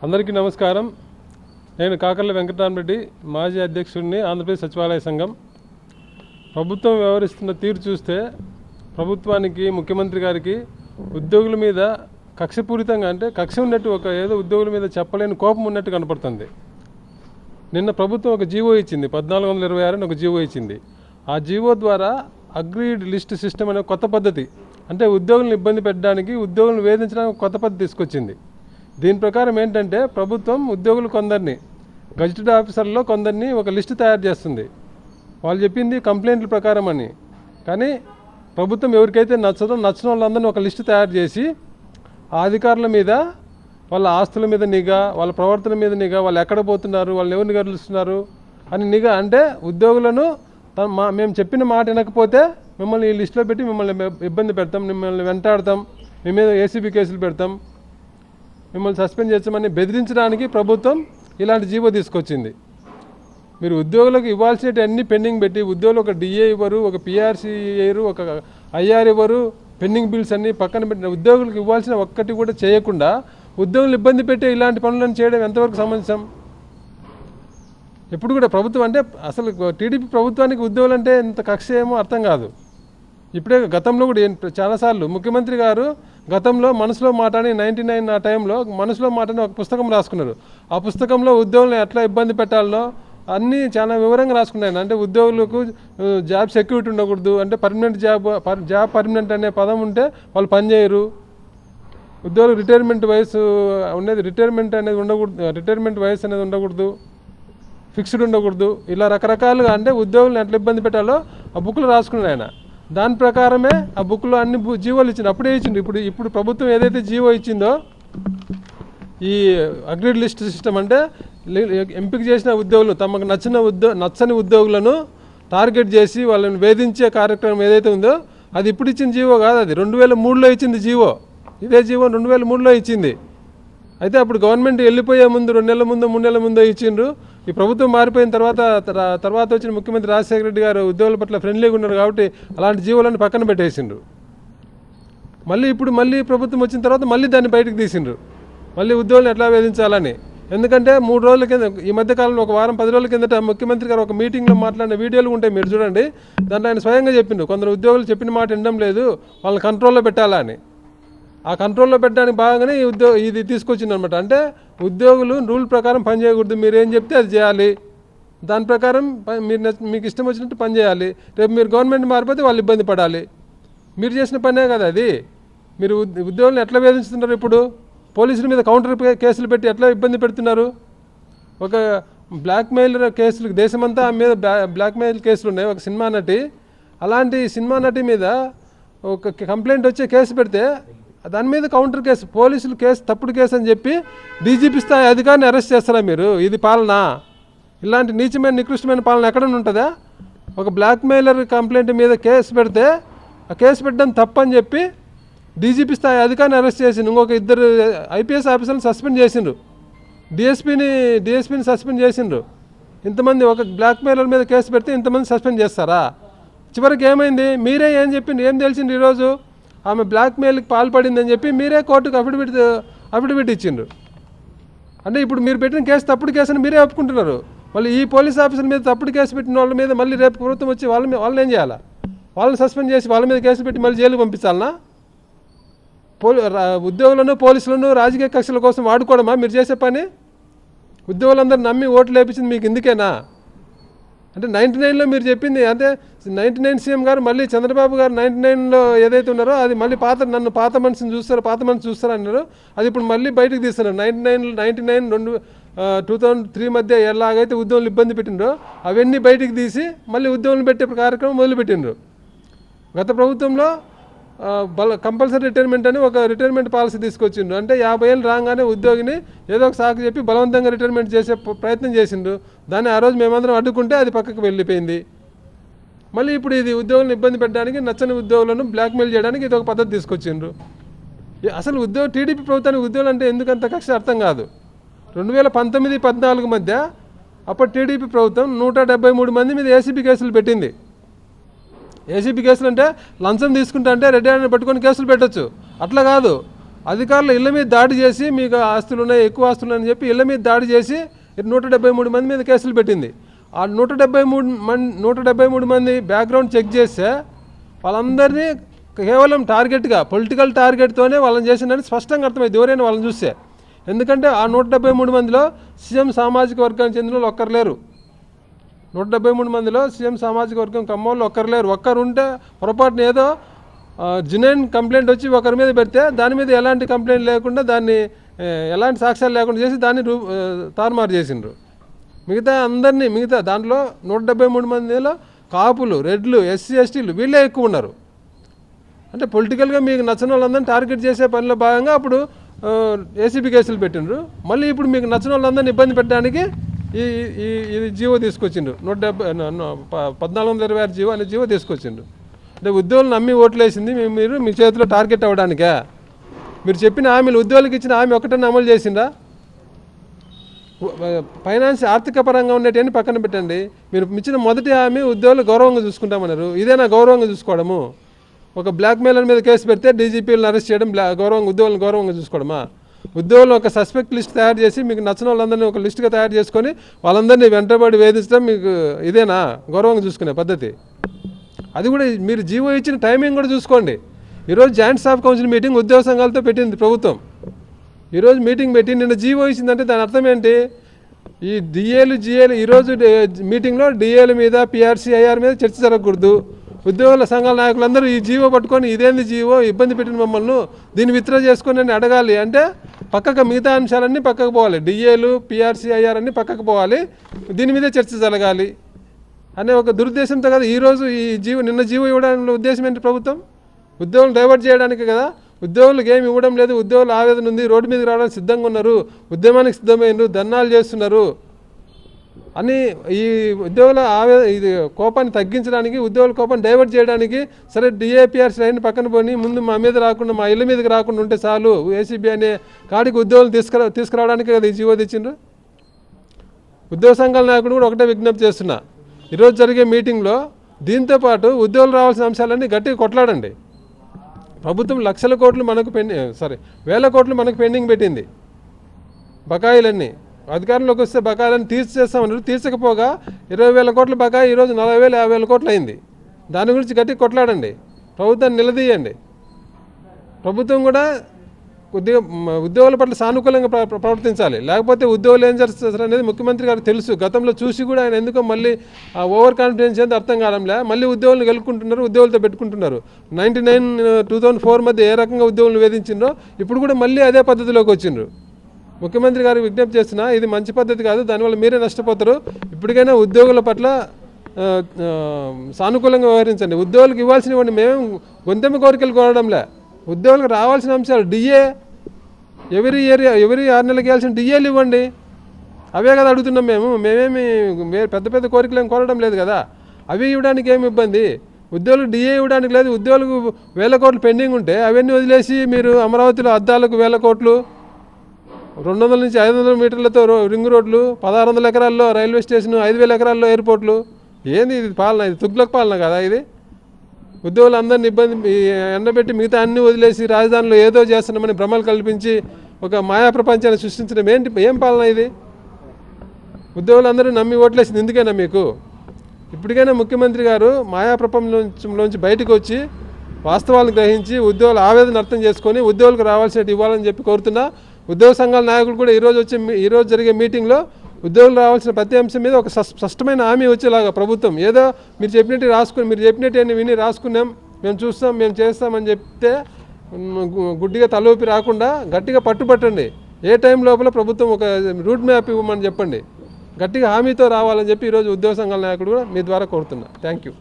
అందరికీ నమస్కారం. నేను కాకర్ల వెంకటరామరెడ్డి, మాజీ అధ్యక్షుడిని, ఆంధ్రప్రదేశ్ సచివాలయ సంఘం. ప్రభుత్వం వ్యవహరిస్తున్న తీరు చూస్తే ప్రభుత్వానికి, ముఖ్యమంత్రి గారికి ఉద్యోగుల మీద కక్షపూరితంగా, అంటే కక్ష ఉన్నట్టు, ఒక ఏదో ఉద్యోగుల మీద చెప్పలేని కోపం ఉన్నట్టు కనపడుతుంది. నిన్న ప్రభుత్వం ఒక జీవో ఇచ్చింది, 1426 అని ఒక జీవో ఇచ్చింది. ఆ జీవో ద్వారా అగ్రీడ్ లిస్ట్ సిస్టమ్ అనే కొత్త పద్ధతి, అంటే ఉద్యోగులను ఇబ్బంది పెట్టడానికి, ఉద్యోగులను వేధించడానికి కొత్త పద్ధతి తీసుకొచ్చింది. దీని ప్రకారం ఏంటంటే ప్రభుత్వం ఉద్యోగులు కొందరిని, గజెటెడ్ ఆఫీసర్లో కొందరిని ఒక లిస్టు తయారు చేస్తుంది. వాళ్ళు చెప్పింది కంప్లైంట్ల ప్రకారం అని. కానీ ప్రభుత్వం ఎవరికైతే నచ్చిన వాళ్ళందరినీ ఒక లిస్టు తయారు చేసి ఆ అధికారుల మీద, వాళ్ళ ఆస్తుల మీద నిఘా, వాళ్ళ ప్రవర్తన మీద నిఘా, వాళ్ళు ఎక్కడ పోతున్నారు, వాళ్ళని ఎవరిని గడులుస్తున్నారు అని నిఘా. అంటే ఉద్యోగులను మేము చెప్పిన మాట వినకపోతే మిమ్మల్ని ఈ లిస్టులో పెట్టి మిమ్మల్ని ఇబ్బంది పెడతాం, మిమ్మల్ని వెంటాడతాం, మీ మీద ఏసీబీ కేసులు పెడతాం, మిమ్మల్ని సస్పెండ్ చేస్తామని బెదిరించడానికి ప్రభుత్వం ఇలాంటి జీవో తీసుకొచ్చింది. మీరు ఉద్యోగులకు ఇవ్వాల్సినవి అన్నీ పెండింగ్ పెట్టి, ఉద్యోగులు ఒక డిఏ ఇవ్వరు, ఒక పిఆర్సీ ఇవ్వరు, ఒక ఐఆర్ ఇవ్వరు, పెండింగ్ బిల్స్ అన్నీ పక్కన పెట్టిన ఉద్యోగులకు ఇవ్వాల్సిన ఒక్కటి కూడా చేయకుండా ఉద్యోగులు ఇబ్బంది పెట్టే ఇలాంటి పనులను చేయడం ఎంతవరకు సమంజసం? ఎప్పుడు కూడా ప్రభుత్వం అంటే, అసలు టీడీపీ ప్రభుత్వానికి ఉద్యోగులు అంటే ఇంత కక్ష ఏమో అర్థం కాదు. ఇప్పుడే గతంలో కూడా చాలాసార్లు ముఖ్యమంత్రి గారు గతంలో మనసులో మాట అని 99 ఆ టైంలో మనసులో మాట అని ఒక పుస్తకం రాసుకున్నారు. ఆ పుస్తకంలో ఉద్యోగులను ఎట్లా ఇబ్బంది పెట్టాలనో అన్నీ చాలా వివరంగా రాసుకున్నాను. అంటే ఉద్యోగులకు జాబ్ సెక్యూరిటీ ఉండకూడదు, అంటే పర్మనెంట్ జాబ్ పర్మనెంట్ అనే పదం ఉంటే వాళ్ళు పనిచేయరు, ఉద్యోగులు రిటైర్మెంట్ వయసు ఉండేది, రిటైర్మెంట్ వయసు అనేది ఉండకూడదు, ఫిక్స్డ్ ఉండకూడదు, ఇలా రకరకాలుగా అంటే ఉద్యోగులను ఎట్లా ఇబ్బంది పెట్టాలో ఆ బుక్లో రాసుకున్నాను ఆయన. దాని ప్రకారమే ఆ బుక్లో అన్ని జీవోలు ఇచ్చింది. అప్పుడే ఇచ్చింది. ఇప్పుడు ప్రభుత్వం ఏదైతే జీవో ఇచ్చిందో, ఈ అగ్రీడ్ లిస్ట్ సిస్టమ్, అంటే ఎంపిక చేసిన ఉద్యోగులు, తమకు నచ్చని ఉద్యోగులను టార్గెట్ చేసి వాళ్ళని వేధించే కార్యక్రమం ఏదైతే ఉందో అది ఇప్పుడు ఇచ్చిన జీవో కాదు, అది 2003లో ఇచ్చింది జీవో. ఇదే జీవో 2003లో ఇచ్చింది. అయితే అప్పుడు గవర్నమెంట్ వెళ్ళిపోయే ముందు 2 నెలల ముందు 3 నెలల ముందో ఇచ్చిండ్రు. ఈ ప్రభుత్వం మారిపోయిన తర్వాత వచ్చిన ముఖ్యమంత్రి రాజశేఖర రెడ్డి గారు ఉద్యోగుల పట్ల ఫ్రెండ్లీగా ఉన్నారు కాబట్టి అలాంటి జీవోలను పక్కన పెట్టేసిండ్రు. మళ్ళీ ప్రభుత్వం వచ్చిన తర్వాత మళ్ళీ దాన్ని బయటకు తీసిండ్రు, మళ్ళీ ఉద్యోగులను ఎట్లా వేధించాలని. ఎందుకంటే 3 రోజుల కింద, ఈ మధ్యకాలంలో ఒక వారం 10 రోజుల కిందట ముఖ్యమంత్రి గారు ఒక మీటింగ్లో మాట్లాడిన వీడియోలు ఉంటాయి, మీరు చూడండి. దాంట్లో ఆయన స్వయంగా చెప్పిండు, కొందరు ఉద్యోగులు చెప్పిన మాట వినడం లేదు, వాళ్ళని కంట్రోల్లో పెట్టాలా అని. ఆ కంట్రోల్లో పెట్టడానికి భాగంగానే ఇది తీసుకొచ్చింది అనమాట. అంటే ఉద్యోగులు రూల్ ప్రకారం పని చేయకూడదు, మీరు ఏం చెప్తే అది చేయాలి, దాని ప్రకారం మీకు ఇష్టం వచ్చినట్టు పని చేయాలి. రేపు మీరు గవర్నమెంట్ మారిపోతే వాళ్ళు ఇబ్బంది పడాలి. మీరు చేసిన పనే కదా అది. మీరు ఉద్యోగులను ఎట్లా వేధిస్తున్నారు? ఇప్పుడు పోలీసుల మీద కౌంటర్ కేసులు పెట్టి ఎట్లా ఇబ్బంది పెడుతున్నారు? ఒక బ్లాక్మెయిల్ కేసులు దేశమంతా ఆమె మీద బ్లాక్మెయిల్ కేసులు ఉన్నాయి. ఒక సినిమా నటి, అలాంటి సినిమా నటి మీద ఒక కంప్లైంట్ వచ్చే కేసు పెడితే దాని మీద కౌంటర్ కేసు, పోలీసులు తప్పుడు కేసు అని చెప్పి డీజీపీ స్థాయి అధికారిని అరెస్ట్ చేస్తారా మీరు? ఇది పాలన? ఇలాంటి నీచమైన నికృష్టమైన పాలన ఎక్కడైనా ఉంటుందా? ఒక బ్లాక్మెయిలర్ కంప్లైంట్ మీద కేసు పెడితే ఆ కేసు పెట్టడం తప్పని చెప్పి డీజీపీ స్థాయి అధికారిని అరెస్ట్ చేసిండు. ఇంకొక 2 ఐపీఎస్ ఆఫీసర్లను సస్పెండ్ చేసిండ్రు, డిఎస్పీని సస్పెండ్ చేసిండ్రు. ఇంతమంది ఒక బ్లాక్మెయిలర్ మీద కేసు పెడితే ఇంతమంది సస్పెండ్ చేస్తారా? చివరికి ఏమైంది? మీరే ఏం చెప్పింది, ఏం తెలిసింది? ఈరోజు ఆమె బ్లాక్మెయిల్కి పాల్పడిందని చెప్పి మీరే కోర్టుకు అఫిడవిట్ ఇచ్చిండ్రు. అంటే ఇప్పుడు మీరు పెట్టిన కేసు తప్పుడు కేసు అని మీరే ఒప్పుకుంటున్నారు. మళ్ళీ ఈ పోలీస్ ఆఫీసర్ మీద తప్పుడు కేసు పెట్టిన వాళ్ళ మీద మళ్ళీ రేపు ప్రభుత్వం వచ్చి వాళ్ళని ఏం చేయాలా? వాళ్ళని సస్పెండ్ చేసి వాళ్ళ మీద కేసు పెట్టి మళ్ళీ జైలుకి పంపించాలనా? ఉద్యోగులను, పోలీసులను రాజకీయ కక్షల కోసం వాడుకోవడమా మీరు చేసే పని? ఉద్యోగులందరూ నమ్మి ఓట్లు వేయించింది మీకు ఇందుకేనా? అంటే 99లో మీరు చెప్పింది, అంటే 99 సీఎం గారు మళ్ళీ చంద్రబాబు గారు 99లో ఏదైతే ఉన్నారో అది మళ్ళీ నన్ను పాత మనిషిని చూస్తారు అన్నారు. అది ఇప్పుడు మళ్ళీ బయటకు తీస్తున్నారు. 2003 మధ్య ఎలాగైతే ఉద్యోగులు ఇబ్బంది పెట్టిండ్రో అవన్నీ బయటికి తీసి మళ్ళీ ఉద్యోగులు పెట్టే కార్యక్రమం మొదలుపెట్టిండ్రు. గత ప్రభుత్వంలో కంపల్సరీ రిటైర్మెంట్ అని ఒక రిటైర్మెంట్ పాలసీ తీసుకొచ్చిండ్రు. అంటే 50 ఏళ్ళు రాగానే ఉద్యోగిని ఏదో ఒక సాకు చెప్పి బలవంతంగా రిటైర్మెంట్ చేసే ప్రయత్నం చేసిండ్రు. దాన్ని ఆ రోజు మేమందరం అడ్డుకుంటే అది పక్కకు వెళ్ళిపోయింది. మళ్ళీ ఇప్పుడు ఇది ఉద్యోగులను ఇబ్బంది పెట్టడానికి, నచ్చని ఉద్యోగులను బ్లాక్మెయిల్ చేయడానికి ఇది ఒక పద్ధతి తీసుకొచ్చిండ్రు. అసలు టీడీపీ ప్రభుత్వానికి ఉద్యోగులు అంటే ఎందుకంత కక్ష అర్థం కాదు. 2019-14 మధ్య అప్పటి టీడీపీ ప్రభుత్వం 173 మంది మీద ఏసీబీ కేసులు పెట్టింది. ఏసీబీ కేసులు అంటే లంచం తీసుకుంటా అంటే రెడ్డి అని పట్టుకొని కేసులు పెట్టచ్చు, అట్లా కాదు. అధికారులు ఇళ్ల మీద దాడి చేసి మీకు ఆస్తులు ఉన్నాయి, ఎక్కువ ఆస్తులు అని చెప్పి ఇళ్ల మీద దాడి చేసి 173 మంది మీద కేసులు పెట్టింది. ఆ 173 మంది బ్యాక్గ్రౌండ్ చెక్ చేస్తే వాళ్ళందరినీ కేవలం టార్గెట్గా పొలిటికల్ టార్గెట్తోనే వాళ్ళని చేసిందని స్పష్టంగా అర్థమైంది ఎవరైనా వాళ్ళని చూస్తే. ఎందుకంటే ఆ 173 మందిలో సీఎం సామాజిక వర్గానికి చెందిన వాళ్ళు ఒక్కరు లేరు. 173 మందిలో సీఎం సామాజిక వర్గం కమ్మోళ్ళు ఒక్కరు లేరు. ఒక్కరు ఉంటే పొరపాటున ఏదో జెన్యూన్ కంప్లైంట్ వచ్చి ఒకరి మీద పెడితే దాని మీద ఎలాంటి కంప్లైంట్ లేకుండా దాన్ని ఎలాంటి సాక్ష్యాలు లేకుండా చేసి దాన్ని తారుమారు చేసిండ్రు. మిగతా దాంట్లో 173 మందిలో కాపులు, రెడ్లు, ఎస్సీ ఎస్టీలు వీళ్ళే ఎక్కువ ఉన్నారు. అంటే పొలిటికల్గా మీకు నచ్చిన వాళ్ళందరినీ టార్గెట్ చేసే పనిలో భాగంగా అప్పుడు ఏసీబీ కేసులు పెట్టిండ్రు. మళ్ళీ ఇప్పుడు మీకు నచ్చిన వాళ్ళందరినీ ఇబ్బంది పెట్టడానికి ఇది జీవో తీసుకొచ్చిండ్రు. 1426 జీవో అనే జీవో తీసుకొచ్చిండ్రు. అంటే ఉద్యోగులు నమ్మి ఓట్లు వేసింది మీరు మీ చేతిలో టార్గెట్ అవ్వడానికా? మీరు చెప్పిన హామీలు ఉద్యోగులకు ఇచ్చిన హామీ ఒకటన్నా అమలు చేసిందా? ఫైనాన్స్ ఆర్థిక పరంగా ఉండేటివన్నీ పక్కన పెట్టండి. మీరు ఇచ్చిన మొదటి హామీ ఉద్యోగులు గౌరవంగా చూసుకుంటామన్నారు. ఇదేనా గౌరవంగా చూసుకోవడము? ఒక బ్లాక్ మెయిలర్ మీద కేసు పెడితే డీజీపీలను అరెస్ట్ చేయడం ఉద్యోగులను గౌరవంగా చూసుకోవడమా? ఉద్యోగులు ఒక సస్పెక్ట్ లిస్ట్ తయారు చేసి మీకు నచ్చిన వాళ్ళందరినీ ఒక లిస్టుగా తయారు చేసుకొని వాళ్ళందరినీ వెంటబడి వేధించడం మీకు ఇదేనా గౌరవంగా చూసుకునే పద్ధతి? అది కూడా మీరు జీవో ఇచ్చిన టైమింగ్ కూడా చూసుకోండి. ఈరోజు జాయింట్ స్టాఫ్ కౌన్సిల్ మీటింగ్ ఉద్యోగ సంఘాలతో పెట్టింది ప్రభుత్వం. ఈరోజు మీటింగ్ పెట్టి నిన్న జీవో ఇచ్చిందంటే దాని అర్థం ఏంటి? ఈ డిఏలు ఈరోజు మీటింగ్లో డిఏల మీద, పిఆర్సీ, ఐఆర్ మీద చర్చ జరగకూడదు. ఉద్యోగుల సంఘాల నాయకులందరూ ఈ జీవో పట్టుకొని ఇదేంది జీవో, ఇబ్బంది పెట్టిన మమ్మల్ని, దీన్ని విత్డ్రా చేసుకొని అని అడగాలి. అంటే పక్కకు మిగతా అంశాలన్నీ పక్కకు పోవాలి. డిఏలు, పిఆర్సీ, ఐఆర్ అన్నీ పక్కకు పోవాలి. దీని మీదే చర్చ జరగాలి అనే ఒక దురుద్దేశంతో కదా ఈరోజు నిన్న జీవో ఇవ్వడానికి ఉద్దేశం ఏంటి? ప్రభుత్వం ఉద్యోగులు డైవర్ట్ చేయడానికి కదా. ఉద్యోగులకు ఏమి ఇవ్వడం లేదు. ఉద్యోగులు ఆవేదన ఉంది, రోడ్డు మీదకి రావడానికి సిద్ధంగా ఉన్నారు, ఉద్యమానికి సిద్ధమైనరు, ధర్నాలు చేస్తున్నారు అని ఈ ఉద్యోగుల ఇది కోపాన్ని తగ్గించడానికి, ఉద్యోగుల కోపాన్ని డైవర్ట్ చేయడానికి సరే డిఏపిఆర్సీ లైన్ పక్కన పోని ముందు మా మీద రాకుండా, మా ఇళ్ళ మీదకి రాకుండా ఉంటే చాలు ఏసీబీ అనే కాడికి ఉద్యోగులు తీసుకురావడానికి కదా ఈ జీవో తెచ్చిండ్రు. ఉద్యోగ సంఘాల నాయకుడు కూడా ఒకటే విజ్ఞప్తి చేస్తున్నా, ఈరోజు జరిగే మీటింగ్లో దీంతోపాటు ఉద్యోగులు రావాల్సిన అంశాలన్నీ గట్టిగా కొట్లాడండి. ప్రభుత్వం లక్షల కోట్లు మనకు వేల కోట్లు మనకు పెండింగ్ పెట్టింది. బకాయిలన్నీ అధికారంలోకి వస్తే బకాయిలను తీర్చేస్తామన్నారు. తీర్చకపోగా 20,000 కోట్ల బకాయి ఈరోజు 40,000, 50,000 కోట్లు అయింది. దాని గురించి గట్టిగా కొట్లాడండి, ప్రభుత్వాన్ని నిలదీయండి. ప్రభుత్వం కూడా కొద్దిగా ఉద్యోగుల పట్ల సానుకూలంగా ప్రవర్తించాలి. లేకపోతే ఉద్యోగులు ఏం చేస్తారు అనేది ముఖ్యమంత్రి గారికి తెలుసు. గతంలో చూసి కూడా ఆయన ఎందుకో మళ్ళీ ఆ ఓవర్ కాన్ఫిడెన్స్ ఏందో అర్థం కావడంలే. మళ్ళీ ఉద్యోగులను గెలుపుకుంటున్నారు, ఉద్యోగులతో పెట్టుకుంటున్నారు. 1999-2004 మధ్య ఏ రకంగా ఉద్యోగులను వేధించిండ్రో ఇప్పుడు కూడా మళ్ళీ అదే పద్ధతిలోకి వచ్చిండ్రు. ముఖ్యమంత్రి గారికి విజ్ఞప్తి చేస్తున్నా, ఇది మంచి పద్ధతి కాదు, దానివల్ల మీరే నష్టపోతారు. ఇప్పటికైనా ఉద్యోగుల పట్ల సానుకూలంగా వ్యవహరించండి. ఉద్యోగులకు ఇవ్వాల్సినవి మేము గొంతెమ్మ కోరికలు కోరడంలే. ఉద్యోగులకు రావాల్సిన అంశాలు డిఏ ఎవరి 6 నెలలకు ఇవ్వాల్సిన డిఏలు ఇవ్వండి. అవే కదా అడుగుతున్నాం మేమేమి పెద్ద పెద్ద కోరికలు ఏమి కోరడం లేదు కదా. అవి ఇవ్వడానికి ఏమి ఇబ్బంది? ఉద్యోగులకు డిఏ ఇవ్వడానికి లేదు. ఉద్యోగులకు 1,000 కోట్లు పెండింగ్ ఉంటే అవన్నీ వదిలేసి మీరు అమరావతిలో అద్దాలకు 1,000 కోట్లు, 200 నుంచి 500 మీటర్లతో రింగ్ రోడ్లు, 1,600 ఎకరాల్లో రైల్వే స్టేషన్, 5,000 ఎకరాల్లో ఎయిర్పోర్ట్లు, ఏంది ఇది పాలన? ఇది తుగ్లక్ పాలన కదా ఇది? ఉద్యోగులందరినీ ఇబ్బంది ఎండబెట్టి మిగతా అన్నీ వదిలేసి రాజధానిలో ఏదో చేస్తున్నామని భ్రమలు కల్పించి ఒక మాయా ప్రపంచాన్ని సృష్టించడం ఏం పాలన ఇది? ఉద్యోగులందరూ నమ్మి ఓట్లేసింది ఎందుకైనా మీకు? ఇప్పటికైనా ముఖ్యమంత్రి గారు మాయా ప్రపంచంలోంచి బయటకు వచ్చి వాస్తవాలను గ్రహించి ఉద్యోగుల ఆవేదన అర్థం చేసుకొని ఉద్యోగులకు రావాల్సినట్టు ఇవ్వాలని చెప్పి కోరుతున్నా. ఉద్యోగ సంఘాల నాయకులు కూడా ఈరోజు జరిగే మీటింగ్లో ఉద్యోగులు రావాల్సిన ప్రతి అంశం మీద ఒక స్పష్టమైన హామీ వచ్చేలాగా ప్రభుత్వం ఏదో మీరు చెప్పినట్టు విని రాసుకున్నాం, మేము చూస్తాం, మేము చేస్తామని చెప్తే గుడ్డిగా తలూపి రాకుండా గట్టిగా పట్టుబట్టండి. ఏ టైం లోపల ప్రభుత్వం ఒక రూట్ మ్యాప్ ఇవ్వమని చెప్పండి. గట్టిగా హామీతో రావాలని చెప్పి ఈరోజు ఉద్యోగ సంఘాల నాయకుడు కూడా మీ ద్వారా కోరుతున్నా. Thank you.